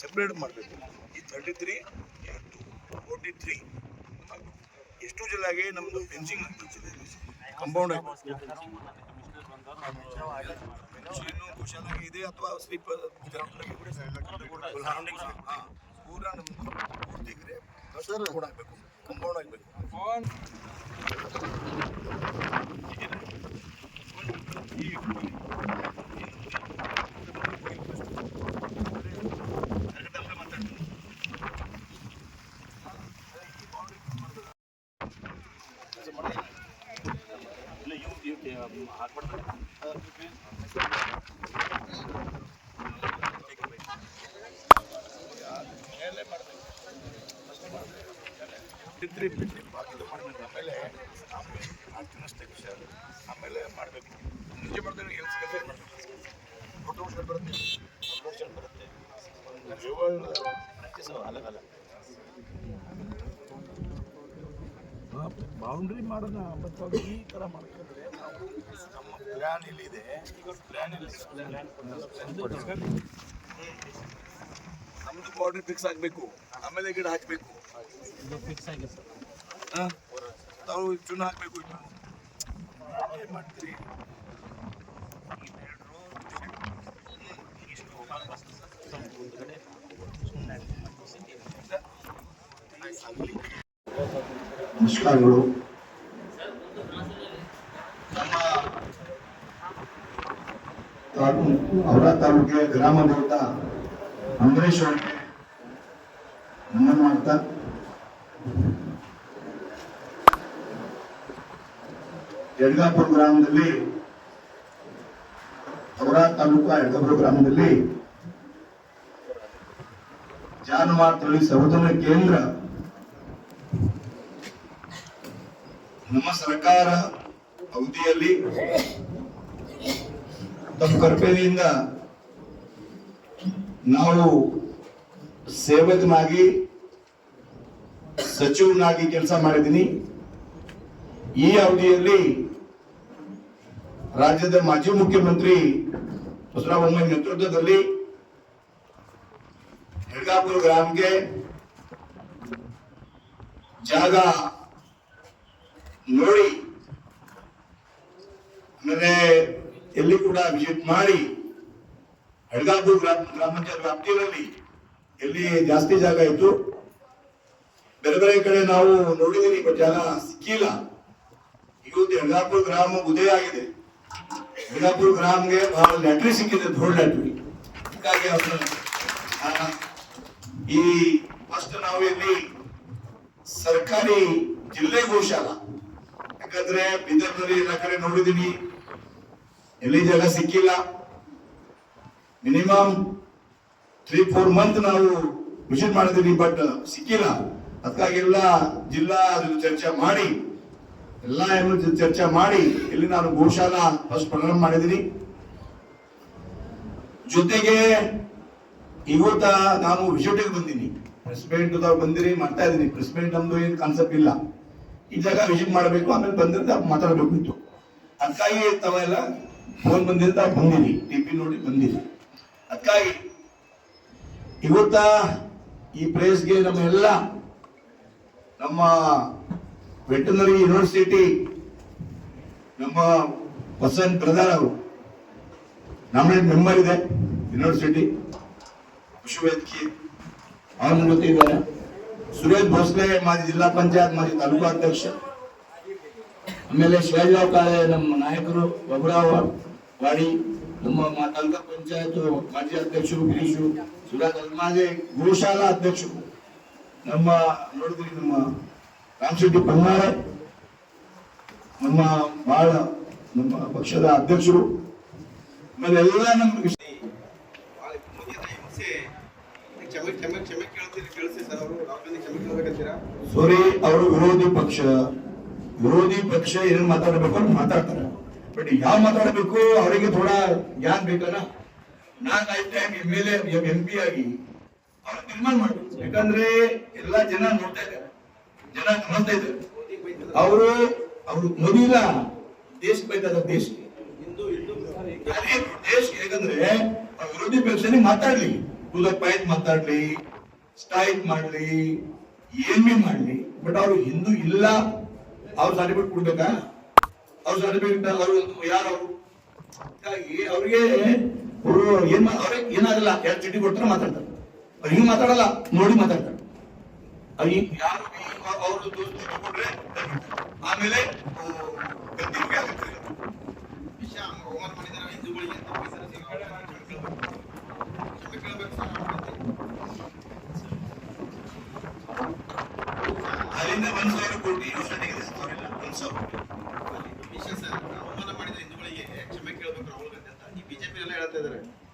Separate ಮಾಡಬೇಕು. ಈ 33 43 ಎಷ್ಟು ಜಿಲ್ಲೆಗೆ ನಮ್ಮದು ಫೆನ್ಸಿಂಗ್ ಕಂಪೌಂಡ್ ಗೋಶಾಲೆ ಇದೆ ಅಥವಾ ಸ್ಲೀಪ್ ಪೂರ ನಮ್ಮದು ಪೂರ್ತಿ ಆಗಬೇಕು, ಕಂಪೌಂಡ್ ಆಗಬೇಕು. ಆಮೇಲೆ ಆಮೇಲೆ ಮಾಡಬೇಕು. ನಿಜ ಮಾಡ್ತಾರೆ ಫೋಟೋ ಬರುತ್ತೆ, ಬರುತ್ತೆ ಬೌಂಡ್ರಿ ಮಾಡೋಣ. ಬಟ್ ಈ ಥರ ಮಾಡ್ಕೊಂಡ್ರೆ ನಾವು ನಮ್ಮ ಪ್ಲ್ಯಾನ್ ಇಲ್ಲಿದೆ. ನಮ್ಮದು ಬೌಂಡ್ರಿ ಫಿಕ್ಸ್ ಆಗಬೇಕು, ಆಮೇಲೆ ಗಿಡ ಹಾಕಬೇಕು. ಫಿಕ್ಸ್ ಆಗಿದೆ ಸರ್. ತಾವು ಚೂನ ಹಾಕಬೇಕು. ಏನು ಮಾಡ್ತೀರಿ? ನಮಸ್ಕಾರಗಳು. ಅವರ ತಾಲೂಕಿನ ಗ್ರಾಮ ದೇವತ ಅಂಬರೀಶ್ವರಕ್ಕೆ ನಮನ ಮಾಡ್ತಾ ಯಡ್ಗಾಪುರ ಗ್ರಾಮದಲ್ಲಿ ಅವರ ತಾಲೂಕು ಯಡ್ಗಾಪುರ ಗ್ರಾಮದಲ್ಲಿ ಜಾನುವಾರು ತಳಿ ಸಂವರ್ಧನಾ ಕೇಂದ್ರ ನಮ್ಮ ಸರ್ಕಾರ ಅವಧಿಯಲ್ಲಿ ತಮ್ಮ ಕರ್ತವ್ಯದಿಂದ ನಾವು ಸೇವಕನಾಗಿ ಸಚಿವನಾಗಿ ಕೆಲಸ ಮಾಡಿದ್ದೀನಿ. ಈ ಅವಧಿಯಲ್ಲಿ ರಾಜ್ಯದ ಮಾಜಿ ಮುಖ್ಯಮಂತ್ರಿ ಬಸವರಾಜ ಬೊಮ್ಮಾಯಿ ನೇತೃತ್ವದಲ್ಲಿ ಯಡ್ಗಾಪುರ ಗ್ರಾಮಕ್ಕೆ ಜಾಗ ನೋಡಿ ಆಮೇಲೆ ಎಲ್ಲಿ ಕೂಡ ವಿಸಿಟ್ ಮಾಡಿ ಯಡ್ಗಾಪುರ ಗ್ರಾಮ ಪಂಚಾಯತ್ ವ್ಯಾಪ್ತಿಯಲ್ಲಿ ಎಲ್ಲಿ ಜಾಸ್ತಿ ಜಾಗ ಇತ್ತು, ಬೇರೆ ಬೇರೆ ಕಡೆ ನಾವು ನೋಡಿದೀನಿ, ಬಟ್ ಜಾಗ ಸಿಕ್ಕಿಲ್ಲ. ಇವತ್ತು ಯಡ್ಗಾಪುರ ಗ್ರಾಮ ಉದಯ ಆಗಿದೆ. ಯಡ್ಗಾಪುರ ಗ್ರಾಮ್ಗೆ ಬಹಳ ಲ್ಯಾಟ್ರಿ ಸಿಕ್ಕಿದೆ, ದೊಡ್ಡ ಲ್ಯಾಟ್ರಿ. ಹಾಗಾಗಿ ಈ ಫಸ್ಟ್ ನಾವು ಇಲ್ಲಿ ಸರ್ಕಾರಿ ಜಿಲ್ಲೆ ಗೋಶಾಲಾ, ಯಾಕಂದ್ರೆ ಬೀದರ್ನಲ್ಲಿ ಎಲ್ಲ ಕಡೆ ನೋಡಿದೀನಿ, ಎಲ್ಲಿ ಜಾಗ ಸಿಕ್ಕಿಲ್ಲ. ಮಿನಿಮಮ್ 3-4 ಮಂತ್ ನಾವು ವಿಸಿಟ್ ಮಾಡಿದೀವಿ, ಬಟ್ ಸಿಕ್ಕಿಲ್ಲ. ಅದಕ್ಕಾಗಿ ಎಲ್ಲ ಜಿಲ್ಲಾ ಚರ್ಚೆ ಮಾಡಿ ಚರ್ಚೆ ಮಾಡಿ ಇಲ್ಲಿ ನಾನು ಗೋಶಾಲಾ ಫಸ್ಟ್ ಪ್ರಾರಂಭ ಮಾಡಿದ್ದೀನಿ. ಜೊತೆಗೆ ಇವತ್ತ ನಾನು ವಿಸಿಟಿಗೆ ಬಂದೀನಿ, ಪ್ರೆಸ್ ಮೀಟ್ ಬಂದಿರಿ, ಮಾಡ್ತಾ ಇದ್ದೀನಿ. ಪ್ರೆಸ್ ಮೀಟ್ ನಮ್ದು ಏನು ಕಾನ್ಸೆಪ್ಟ್ ಇಲ್ಲ, ಈ ಜಾಗ ವಿಸಿಟ್ ಮಾಡಬೇಕು, ಆಮೇಲೆ ಬಂದಿರ್ತಾ ಮಾತಾಡಬೇಕು ಇತ್ತು. ಅದಕ್ಕಾಗಿ ತಾವೆಲ್ಲ ಫೋನ್ ಬಂದಿರ್ತಾ ಬಂದಿರಿ, ಟಿಪಿ ನೋಡಿ ಬಂದಿರಿ. ಅದಕ್ಕಾಗಿ ಇವತ್ತ ಈ ಪ್ಲೇಸ್ಗೆ ನಮ್ಮ ವೆಟರ್ನರಿ ಯೂನಿವರ್ಸಿಟಿ ನಮ್ಮ ವಸಂತ್ ಬ್ರದರ್ ಅವರು ನಾಮಿನೇಟ್ ಮೆಂಬರ್ ಇದೆ ಯೂನಿವರ್ಸಿಟಿ ವಿಶ್ವವೇದಿಕೆ, ಅವ್ರ ಜೊತೆ ಇದ್ದಾರೆ. ಸುರೇಶ್ ಭೋಸ್ಲೆ ಮಾಜಿ ಜಿಲ್ಲಾ ಪಂಚಾಯತ್ ಮಾಜಿ ತಾಲೂಕು ಅಧ್ಯಕ್ಷ, ಆಮೇಲೆ ಶಿವಾಜಿರಾವ್ ಕಾಳೆ ನಮ್ಮ ನಾಯಕರು, ಬಬುರಾವ್ ವಾಡಿ ನಮ್ಮ ತಾಲೂಕಾ ಪಂಚಾಯತ್ ಮಾಜಿ ಅಧ್ಯಕ್ಷರು ಗಿರೀಶು, ಸುರಾಜ್ ಅಲ್ಮಾಜೆ ಗೋಶಾಲಾ ಅಧ್ಯಕ್ಷರು, ನಮ್ಮ ನೋಡಿದ್ರಿ ನಮ್ಮ ರಾಮಶೆಟ್ಟಿ ಪನ್ನಾರೆ, ನಮ್ಮ ಬಹಳ ನಮ್ಮ ಪಕ್ಷದ ಅಧ್ಯಕ್ಷರು, ಆಮೇಲೆ ಎಲ್ಲ ನಮ್ಮ ಸಾರಿ ಅವರು ವಿರೋಧಿ ಪಕ್ಷ ಏನ್ ಮಾತಾಡಬೇಕು ಅಂತ ಮಾತಾಡ್ತಾರೆ. ಬಟ್ ಯಾವ ಮಾತಾಡಬೇಕು ಅವರಿಗೆ ಥೋಡಾ ಜ್ಞಾನ ಬೇಕಲ್ಲ. ನಾನು ಲೈಫ್ ಟೈಮ್ MLA MP ಆಗಿ ಅವ್ರ ತೀರ್ಮಾನ ಮಾಡ್ಬೇಕು. ಯಾಕಂದ್ರೆ ಎಲ್ಲಾ ಜನ ನೋಡ್ತಾ ಇದ್ದಾರೆ, ಜನ ಗಮನಿಸ್ತಾ ಇದ್ದಾರೆ. ಅವರು ಮೋದಿ ಇಲ್ಲ, ದೇಶಕ್ಕೆ ಬೈತಾರೆ. ದೇಶಕ್ಕೆ ಹೇಗಂದ್ರೆ ವಿರೋಧಿ ಪಕ್ಷ ಮಾತಾಡ್ಲಿ, ಪಾಯಿಂಟ್ ಮಾತಾಡ್ಲಿ, ಸ್ಟ್ರೈಕ್ ಮಾಡ್ಲಿ, ಏನ್ ಬಿ ಮಾಡ್ಲಿ, ಬಟ್ ಅವ್ರು ಹಿಂದೂ ಇಲ್ಲ. ಅವ್ರ ಸರ್ಟಿಫಿಕೇಟ್ ಕೊಡ್ಬೇಕಾ? ಅವ್ರ ಸರ್ಟಿಫಿಕೇಟ್ ಅವರು ಯಾರು? ಅವ್ರಿಗೆ ಅವರು ಅವ್ರಿಗೆ ಏನಾಗಲ್ಲ, ಎರಡು ಚಿಟ್ಟಿ ಕೊಡ್ತಾರೆ ಮಾತಾಡ್ತಾರೆ. ಅವ್ರು ಹಿಂಗ್ ಮಾತಾಡಲ್ಲ, ನೋಡಿ ಮಾತಾಡ್ತಾರೆ. ಯಾರು ಅವ್ರ ದೋಸ್ತಿ ಕೊಟ್ರೆ ಆಮೇಲೆ ಅದರಿಂದ 1,000 ಕೋಟಿ ಯೋಜನೆಗೆ ಅವರಿಲ್ಲ. 1,000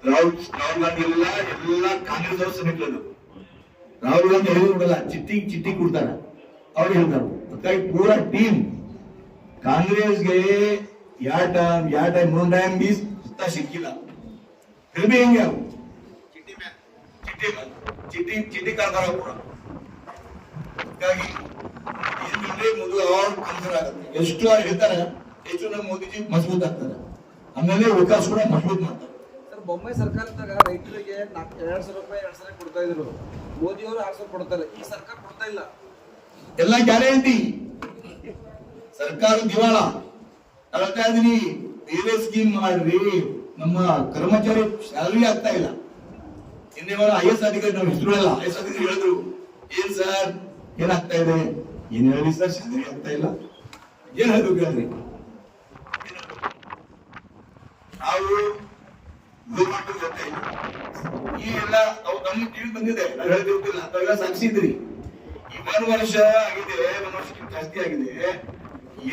ರಾಹುಲ್ ಗಾಂಧಿ ಎಲ್ಲ ಕಾಂಗ್ರೆಸ್ ಅವರು ಸಮಿತಿಗಳು. ರಾಹುಲ್ ಗಾಂಧಿ ಹೇಳಿ ಕೊಡಲ್ಲ, ಚಿಟ್ಟಿ ಕೊಡ್ತಾರ, ಅವ್ರು ಹೇಳ್ತಾರ. ಅದಕ್ಕಾಗಿ ಪೂರಾ ಟೀಮ್ ಕಾಂಗ್ರೆಸ್ಗೆ ಯಾವ ಟೈಮ್ 3 ಟೈಮ್ ಬಿ ಸಿಕ್ಕಿಲ್ಲ. ಫಿರ್ ಬಿ ಹೆಂಗೆ ಅವು ಚಿಟ್ಟಿ ಕಾರ್ಬಾರ ಪೂರ. ಹಾಗಾಗಿ ಮೊದಲು ಅವ್ರು ಕನ್ಸರ್ ಆಗುತ್ತೆ. ಎಷ್ಟು ಅವ್ರು ಹೇಳ್ತಾರೆ ಹೆಚ್ಚು ನಮ್ಮ ಮೋದಿಜಿ ಮಜಬೂತ್ ಆಗ್ತಾರೆ, ಆಮೇಲೆ ವಿಕಾಸ್ ಕೂಡ ಮಜಬೂತ್ ಮಾಡ್ತಾರೆ. ಬೊಮ್ಮಾಯಿ ಸರ್ಕಾರದಾಗ ರೈತರಿಗೆ 2,000 ರೂಪಾಯಿ 2,000 ಕೊಡ್ತಾ ಇದ್ರು. ಮೋದಿ ಅವರು 6,000 ಕೊಡ್ತಾರೆ. ಈ ಸರ್ಕಾರ ಕೊಡ್ತಾ ಇಲ್ಲ. ಎಲ್ಲ ಗ್ಯಾರಂಟಿ ಸರ್ಕಾರ ದಿವಾಳ. ಹೇಳ್ತಾ ಇದೀನಿ, ಬೇರೆ ಸ್ಕೀಮ್ ಮಾಡ್ರಿ. ನಮ್ಮ ಕರ್ಮಚಾರಿ ಸ್ಯಾಲರಿ ಆಗ್ತಾ ಇಲ್ಲ. ಇನ್ನೇವರ IAS ಅಧಿಕಾರಿ ನಾವು ಹೆಸರು ಇಲ್ಲ, IAS ಅಧಿಕಾರಿ ಹೇಳಿದ್ರು, ಏನ್ ಸರ್ ಏನಾಗ್ತಾ ಇದೆ? ಏನ್ ಹೇಳಿ ಸರ್, ಸ್ಯಾಲರಿ ಆಗ್ತಾ ಇಲ್ಲ. ಏನ್ ಹೇಳಿದ್ರು ಕೇಳ್ರಿ. ನಾವು ಈ ಎಲ್ಲ ನಮ್ಮ ಟಿವಿ ಬಂದಿದೆ, ನಾವು ಹೇಳ್ತಿರ್ತಿಲ್ಲ, ತಾವೆಲ್ಲ ಸಾಕ್ಷಿದ್ರಿ. ಈ 1 ವರ್ಷ ಆಗಿದೆ, 1 ವರ್ಷಕ್ಕಿಂತ ಜಾಸ್ತಿ ಆಗಿದೆ.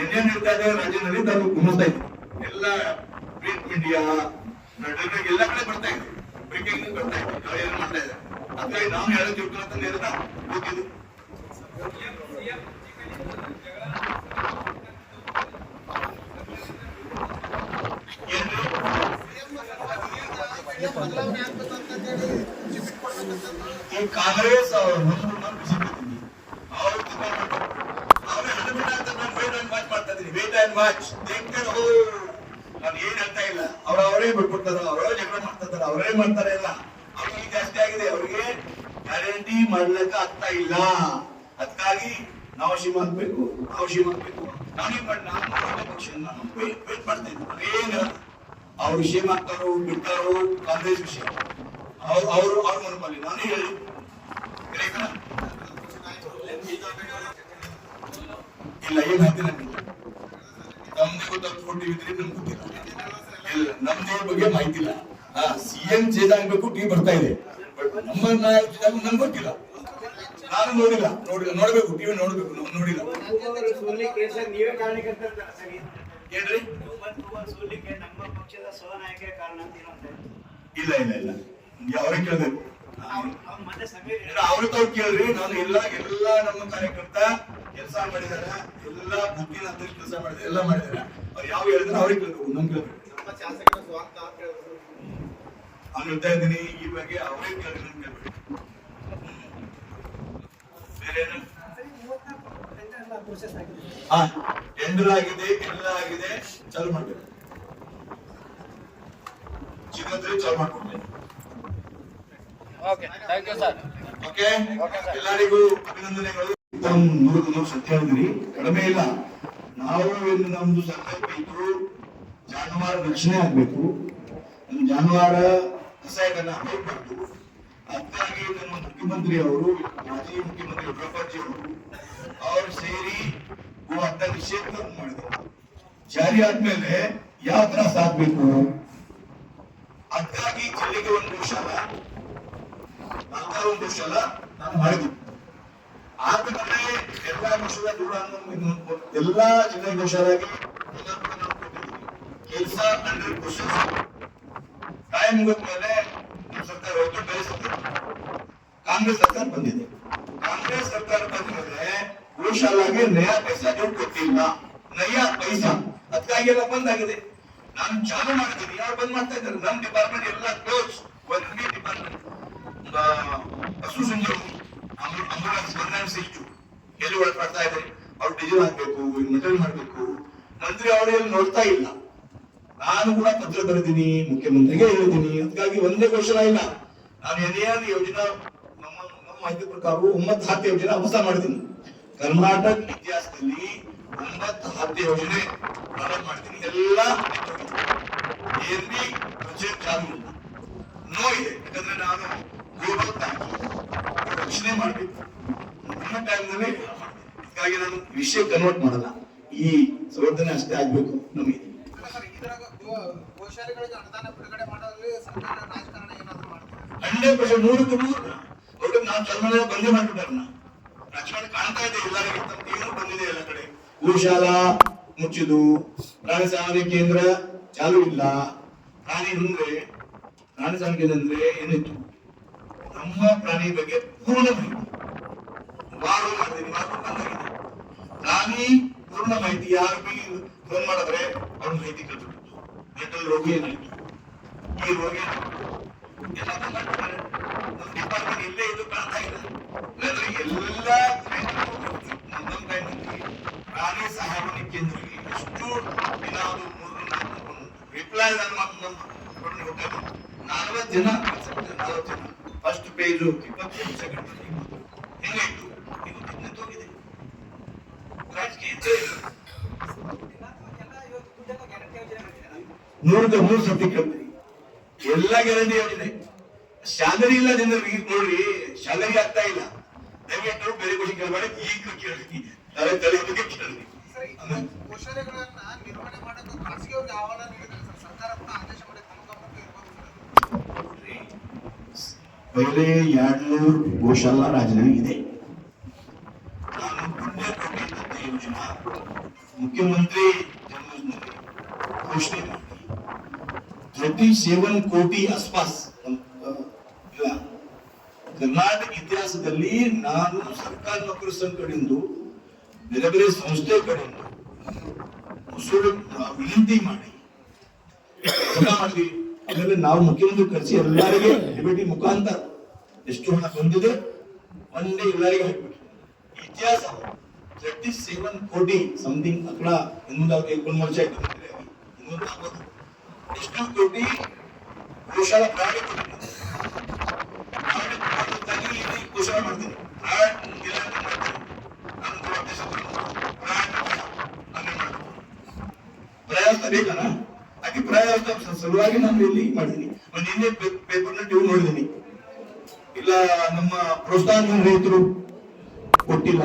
ಏನೇನ್ ಹೇಳ್ತಾ ಇದೆ ರಾಜ್ಯದಲ್ಲಿ ನಾವು ಗಮನಿಸ್ತಾ ಇದ್ವಿ. ಎಲ್ಲ ಪ್ರಿಂಟ್ ಮೀಡಿಯಾ ಎಲ್ಲ ಕಡೆ ಬರ್ತಾ ಇದೆ, ಬ್ರೇಕಿಂಗ್ ಬರ್ತಾ ಇದೆ, ನಾವು ಏನ್ ಮಾಡ್ತಾ ಇದ್ದಾರೆ. ಹಾಗಾಗಿ ನಾವು ಹೇಳೋದು ತಿಳ್ಕೊಂತ ನೇರದ ಗೊತ್ತಿದ್ದು. ಈ ಕಾಂಗ್ರೆಸ್ ಅವರು ನಾನು ಏನ್ ಹೇಳ್ತಾ ಇಲ್ಲ, ಅವರೇ ಬಿಟ್ಬಿಡ್ತಾರ, ಅವರೇ ಜಗಳ ಮಾಡ್ತಾರ, ಅವರೇ ಮಾಡ್ತಾರೆ. ಇಲ್ಲ ಅವ್ರಿಗೆ ಜಾಸ್ತಿ ಆಗಿದೆ, ಅವ್ರಿಗೆ ಗ್ಯಾರಂಟಿ ಮಾಡ್ಲಿಕ್ಕೆ ಆಗ್ತಾ ಇಲ್ಲ. ಅದಕ್ಕಾಗಿ ನಾವು ಶ್ರೀಮಂತ ಬೇಕು, ನಾನೇನ್ ಮಾಡಿ ಪಕ್ಷ ವೇಟ್ ಮಾಡ್ತಾ ಇದ್ವಿ. ಏನ್ ಅವ್ರು ವಿಷಯ ಆಗ್ತಾರೋ ಬಿಡ್ತಾರೋ ಕಾಂಗ್ರೆಸ್ ವಿಷಯ, ಅವ್ರು ಮನಪಲ್ಲಿ ನಾನೇ ಹೇಳಿ ಇಲ್ಲ. ಏನ್ ಮಾಹಿತಿ ನಮ್ಗಿಲ್ಲ, ನಮ್ದೇ ಕೊಟ್ಟಿದ್ರೆ ನಮ್ಗೆ ಗೊತ್ತಿಲ್ಲ. ಇಲ್ಲ, ನಮ್ದೇ ಬಗ್ಗೆ ಮಾಹಿತಿ ಇಲ್ಲ. CM ಚೇಂಜ್ ಆಗ್ಬೇಕು, ಟಿ ಬರ್ತಾ ಇದೆ, ಬಟ್ ನಮ್ಮ ನಮ್ಗೆ ಗೊತ್ತಿಲ್ಲ. ನಾನು ನೋಡಿಲ್ಲ, ನೋಡ್ಬೇಕು, ಟಿವಿ ನೋಡ್ಬೇಕು, ನೋಡಿಲ್ಲ. ಏನ್ರಿ? ಇಲ್ಲ ಅವ್ರಿಗೆ ಕೇಳ್ಬೇಕು, ಅವ್ರಿಗೆ ತಾವ್ ಕೇಳ್ರಿ. ನಾನು ಎಲ್ಲ ನಮ್ಮ ಕಾರ್ಯಕರ್ತ ಕೆಲಸ ಮಾಡಿದಾರೆ, ಎಲ್ಲ ಬುಕ್ಕಿನ ಅಂತ ಕೆಲಸ ಮಾಡಿದಾರೆ, ಎಲ್ಲ ಮಾಡಿದಾರೆ. ಅವ್ರು ಯಾವ ಹೇಳಿದ್ರೆ ಅವ್ರಿಗೆ ಕೇಳ್ಬೇಕು, ನಮ್ಗೆ ಕೇಳ್ಬೇಕು. ಅವ್ನು ಹೇಳ್ತಾ ಇದ್ದೀನಿ, ಈ ಬಗ್ಗೆ ಅವ್ರಿಗೆ ಕೇಳ್ರಿ, ನಮ್ಗೆ ಕೇಳ್ಬೇಕು. ಬೇರೆ ಟೆಂಡರ್ ಆಗಿದೆ, ಎಲ್ಲ ಆಗಿದೆ, ಚಾಲು ಮಾಡ್ಬೇಕು. ಚಿಕ್ಕಂದ್ರೆ ಚಾಲು ಮಾಡ್ಕೊಡ್ತೇನೆ. ಓಕೆ, ಎಲ್ಲರಿಗೂ ಅಭಿನಂದನೆಗಳು. 100 ಸತ್ಯ ಹೇಳಿದ್ರಿ, ಕಡಿಮೆ ಇಲ್ಲ. ನಾವು ನಮ್ದು ಸಂಕಲ್ಪ ಇದ್ರು, ಜಾನುವಾರು ರಕ್ಷಣೆ ಆಗ್ಬೇಕು, ಜಾನುವಾರ ಕಸಾಯಗಳನ್ನ ಹೋಗ್ಬಾರ್ದು. ಅದಕ್ಕಾಗಿ ನಮ್ಮ ಮುಖ್ಯಮಂತ್ರಿ ಅವರು, ಮಾಜಿ ಮುಖ್ಯಮಂತ್ರಿ ಯಡಿಯೂರಪ್ಪಾಜಿ ಅವರು ಸೇರಿ ಗೋ ನಿಷೇಧ ಮಾಡಿದ್ರು. ಜಾರಿ ಆದ್ಮೇಲೆ ಯಾವ ತರ ಸಾಕ್ಬೇಕು, ಅದಕ್ಕಾಗಿ ಜಿಲ್ಲೆಗೆ ಒಂದು ಗೋಶಾಲ ನಾನು ಮಾಡಿದ್ವಿ. ಆದ್ಮೇಲೆ ಎಲ್ಲಾ ಗೋಶಾಲ ದೂರ ಎಲ್ಲಾ ಜಿಲ್ಲೆ ಗೋಶಾಲೆಗೆ ಕೆಲಸ 100% ಟೈಮ್ ಮುಗಿದ್ಮೇಲೆ ಸರ್ಕಾರ ಹೋಗಿ ಬೆಳೆಸಿದ್ರು. ಕಾಂಗ್ರೆಸ್ ಸರ್ಕಾರ ಬಂದಿದೆ. ಕಾಂಗ್ರೆಸ್ ಸರ್ಕಾರ ಬಂದ್ಮೇಲೆ ಗೋಶಾಲಾಗೆ ನಯಾ ಪೈಸಾ ದುಡ್ಡು ಕೊಟ್ಟಿಲ್ಲ, ನಯಾ ಪೈಸಾ. ಅದಕ್ಕಾಗಿ ಎಲ್ಲ ಬಂದಾಗಿದೆ. ನಾನು ಚಾಲು ಮಾಡಿದ್ದೀನಿ, ಯಾರು ಬಂದ್ ಮಾಡ್ತಾ ಇದ್ದಾರೆ? ನಮ್ ಡಿಪಾರ್ಟ್ಮೆಂಟ್ ಎಲ್ಲ ಕ್ಲೋಸ್. ಒಂದು ಡಿಪಾರ್ಟ್ಮೆಂಟ್ ಪಶು ಸಂಜೀವನಿ, ಆಂಬುಲೆನ್ಸ್ 196 ಎಲ್ಲಿ ಒಳಪಡ್ತಾ ಇದೆ. ಅವ್ರು ಅವ್ರು ಡೀಸೆಲ್ ಹಾಕ್ಬೇಕು, ಮೆಟಲ್ ಮಾಡ್ಬೇಕು. ಮಂತ್ರಿ ಅವರೇನು ನೋಡ್ತಾ ಇಲ್ಲ. ನಾನು ಕೂಡ ಪತ್ರ ಬರೆದಿನಿ, ಮುಖ್ಯಮಂತ್ರಿಗೆ ಹೇಳಿದ್ದೀನಿ. ಅದಕ್ಕಾಗಿ ಒಂದೇ ಕ್ವಶನ್ ಇಲ್ಲ, ನಾನು ಏನೇನು ಯೋಜನಾ ನಮ್ಮ ಮಾಹಿತಿ ಪ್ರಕಾರ 9 10 ಯೋಜನೆ ಹೊಸ ಮಾಡಿದ್ದೀನಿ. ಕರ್ನಾಟಕ ಇತಿಹಾಸದಲ್ಲಿ 9 10 ಯೋಜನೆ ಪ್ರಾರಂಭ ಮಾಡ್ತೀನಿ. ಎಲ್ಲ ಏನ್ ಬಿ ಬಜೆಟ್ ಚಾಲು ಇಲ್ಲ, ನೋ ಇದೆ. ಯಾಕಂದ್ರೆ ನಾನು ಗ್ಲೋಬಲ್ ರಕ್ಷಣೆ ಮಾಡಬೇಕು ನನ್ನ ಟೈಮ್ನಲ್ಲಿ. ಹೀಗಾಗಿ ನಾನು ವಿಷಯ ಕನ್ವರ್ಟ್ ಮಾಡಲ್ಲ, ಈ ಸಂವರ್ಧನೆ ಅಷ್ಟೇ ಆಗ್ಬೇಕು ನಮಗೆ. ಗೋಶಾಲೆಗಳಿಗೆ ಅನುದಾನ ಬಿಡುಗಡೆ ಮಾಡೋದ್ರಲ್ಲಿ ಸರ್ಕಾರ ರಾಜಕಾರಣ ಏನಾದ್ರು ಮಾಡ್ತಾರೆ? 100% 100ಕ್ಕೆ 100. ಅವ್ರಿಗೆ ನಾವು ಚರ್ಮನೆ ಬಂದೇ ಮಾಡ್ಬಿಟ್ಟಾರ. ರಾಜಕಾರಣ ಕಾಣ್ತಾ ಇದೆ ಎಲ್ಲರಿಗೂ, ಏನು ಬಂದಿದೆ ಎಲ್ಲ ಕಡೆ. ಗೋಶಾಲಾ ಮುಚ್ಚಿದು, ಪ್ರಾಣಿ ಸಾಗಣೆ ಕೇಂದ್ರ ಚಾಲು ಇಲ್ಲ. ಪ್ರಾಣಿ ಸಾಗಣೆ ಕೇಂದ್ರ ಅಂದ್ರೆ ಏನಿತ್ತು, ನಮ್ಮ ಪ್ರಾಣಿ ಬಗ್ಗೆ ಪೂರ್ಣ ಮಾಹಿತಿ ವಾರು ಮಾಡಿದ್ದೀನಿ, ವಾರು ಬಂದಾಗಿದೆ. ಪ್ರಾಣಿ ಪೂರ್ಣ ಮಾಹಿತಿ ಯಾರು ಬಿ ಫೋನ್ ಮಾಡಿದ್ರೆ ಅವ್ರ ಮಾಹಿತಿ ಕಲ್ಪಿಟ್ಟು ಮೆಂಟಲ್ ರೋಗಿ ಏನಾಯ್ತು, ಈ ರೋಗಿ ಎಲ್ಲ ಮಾಡ್ತಾರೆ. ನಮ್ಮ ಡಿಪಾರ್ಟ್ಮೆಂಟ್ ಇಲ್ಲೇ ಇದು ಕಾಣ್ತಾ ಇಲ್ಲ. ಎಲ್ಲ ನಮ್ಮ ಟೈಮ್ನಲ್ಲಿ ಪ್ರಾಣಿ ಸಹಾಯವಾಣಿ ಕೇಂದ್ರಕ್ಕೆ ಎಷ್ಟು ದಿನ 3-4 ರಿಪ್ಲೈ ನಮ್ಮ 40 ಜನ ಫಸ್ಟ್ ಪೇಜು 25 ಸೆಕೆಂಡ್ ಹೆಂಗಾಯ್ತು, ಇದು ಬಿಸ್ನೆಸ್ ಹೋಗಿದೆ. ರಾಜಕೀಯ 100ಕ್ಕೆ 100 ಸತಿ ಕೇಳ್ತೀರಿ. ಎಲ್ಲ ಗ್ಯಾರಂಟಿ ಯೋಜನೆ ಶಾಲರಿ ಇಲ್ಲ ಜನರಿಗೆ. ನೋಡ್ರಿ, ಶಾಲರಿ ಆಗ್ತಾ ಇಲ್ಲ. ದಯವಿಟ್ಟು ಬೇರೆ ಖುಷಿ ಕೇಳಬೇಡಿ, ಈಗ ಕೇಳಿ ತಲೆ ಬಗ್ಗೆ ಕೇಳಿ. ಗೋಶಾಲೆಗಳನ್ನ ನಿರ್ವಹಣೆ ಮಾಡೋದು ಖಾಸಗಿಯವ್ರಿಗೆ ಆಹ್ವಾನ ನೀಡಿದ್ರೆ ಸರ್ಕಾರ ಕೂಡ ಆದೇಶ ಮಾಡಿ ತಮ್ಮ ಗಮನಕ್ಕೆ ಇರ್ಬೋದು. ಪಹಲೆ 200 ಗೋಶಾಲಾ ರಾಜ್ಯದಲ್ಲಿ ಇದೆ. ನಾನು ಪುಣ್ಯಕೋಟಿ ದತ್ತ ಯೋಜನಾ ಮುಖ್ಯಮಂತ್ರಿ ಜನ್ಮದಿನದಲ್ಲಿ ಘೋಷಣೆ ಮಾಡಿ 37 ಕೋಟಿ ಆಸ್ಪಾಸ್ ಇಲ್ಲ. ಕರ್ನಾಟಕ ಇತಿಹಾಸದಲ್ಲಿ ನಾನು ಸರ್ಕಾರ ನೌಕರ ಸಂಘ ಕಡೆಯಿಂದ ಬೇರೆ ಬೇರೆ ಸಂಸ್ಥೆ ಕಡೆಯಿಂದ ವಿನಂತಿ ಮಾಡಿ ಮಾಡಿದ್ವಿ. ಆಮೇಲೆ ನಾವು ಮುಖ್ಯಮಂತ್ರಿ ಕರೆಸಿ ಎಲ್ಲರಿಗೆ ಡಿಬೇಟಿ ಮುಖಾಂತರ ಎಷ್ಟು ಹಣ ಬಂದಿದೆ ಒಂದೇ ಎಲ್ಲರಿಗೆ ಹಾಕ್ಬಿಟ್ಟು ಇತಿಹಾಸ 37 ಕೋಟಿ ಸಮಥಿಂಗ್ ಅక్కడ ಇನ್ನೊಂದು 1 ವರ್ಷ ಆಯ್ತು. ಇನ್ನೊಂದು 40 ಎಷ್ಟು ಕೋಟಿ ಗೋಶಾಲಾ ಪ್ರಾಣಿ ಘೋಷಣೆ ಮಾಡ್ತೀನಿ. ಪ್ರಯಾಸ ಬೇಕಲ್ಲ, ಹಾಗೆ ಪ್ರಯಾಸ ಸಲುವಾಗಿ ನಾನು ಇಲ್ಲಿ ಮಾಡಿದ್ದೀನಿ. ನಿನ್ನೆ ಪೇಪರ್ನ ಟಿವಿ ನೋಡಿದ್ದೀನಿ. ಇಲ್ಲ ನಮ್ಮ ಪ್ರೋತ್ಸಾಹ ರೈತರು ಕೊಟ್ಟಿಲ್ಲ,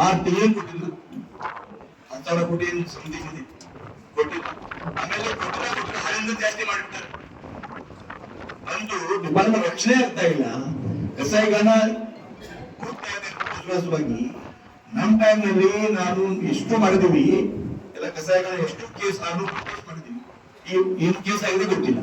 6 ತಿಂಗಳು ಕೊಟ್ಟಿಲ್ಲ, 10,000 ಕೋಟಿ ಸಮಥಿಂಗ್ ಇದೆ ಕೊಟ್ಟಿಲ್ಲ. ಆಮೇಲೆ ಕೊಟ್ಟಿಲ್ಲ ಹರಿಂದ ಜಾಸ್ತಿ ಮಾಡಿಬಿಡ್ತಾರೆ. ಒಂದು ಡಿಪಾರ್ಟ್ಮೆಂಟ್ ರಕ್ಷಣೆ ಆಗ್ತಾ ಇಲ್ಲ, ಕಸಾಯಿಗಾನ ಹೋಗ್ತಾ ಇದೆ. ವಿಶ್ವಾಸವಾಗಿ ನಮ್ಮ ಟೈಮ್ನಲ್ಲಿ ನಾನು ಎಷ್ಟು ಮಾಡಿದೀವಿ, ಎಲ್ಲ ಕಸಾಯಿಗಾನ ಎಷ್ಟು ಕೇಸ್ ನಾನು ಮಾಡಿದೀವಿ, ಏನು ಕೇಸ್ ಆಗಿದೆ ಗೊತ್ತಿಲ್ಲ.